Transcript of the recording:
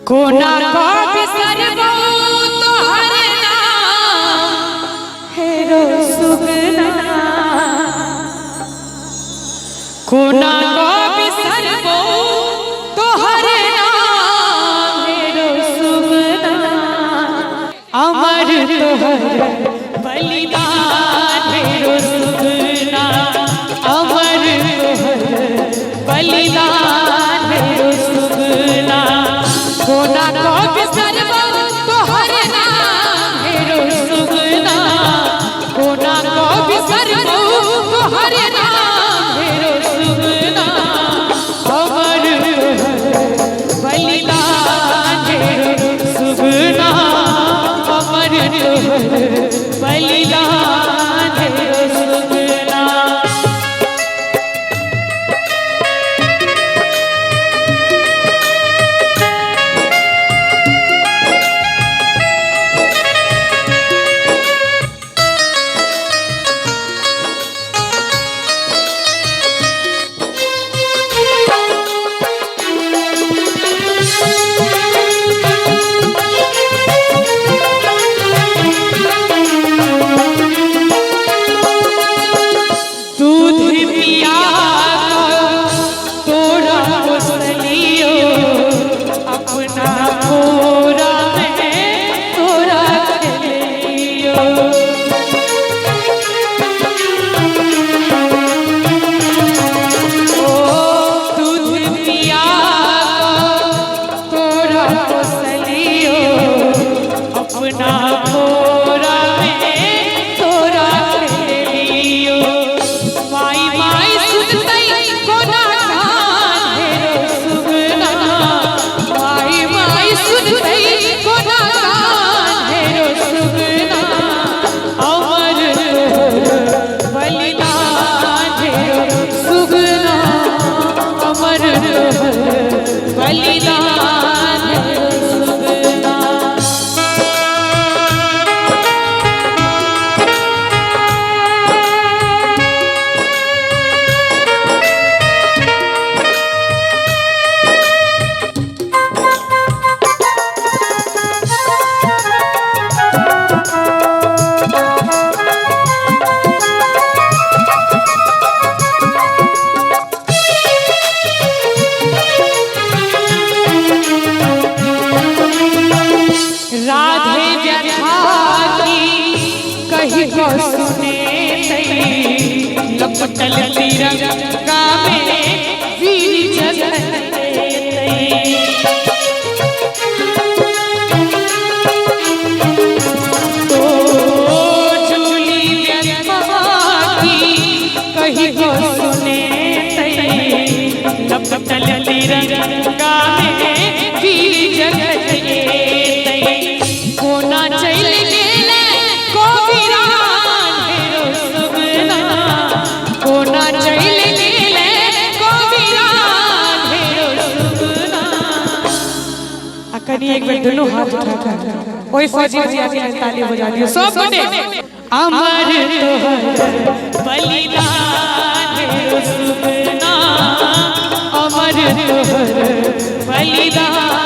कोना को बिसरबो तोहर नाम हेरो सुगना। कोना को बिसरबो तोहर नाम हेरो सुगना। अमर तोहर बलिदान हेरो सुगना। अमर तोहर बलिदान हेरो सुगना। कोना को बिसरबो तोहर नाम हेरो सुगना। कोना को बिसरबो तोहर नाम हेरो सुगना। अमर तोहर बलिदान हेरो सुगना। अमर तोहर बलिदान हेरो सुगना। लपटल तिरंगा में वीर जगत तो झूली कहीं को सुने लपटल तिरंगा में वीर जगत कोना चल गेले को वीरान हेरो सुगना। कोना चल गेले को वीरान हेरो सुगना। अकनी एक बार दोनों हाथ उठाकर कोई फौजी आके ताली बजा दियो सब ने। अमर तोहर बलिदान हेरो सुगना। अमर तोहर बलिदान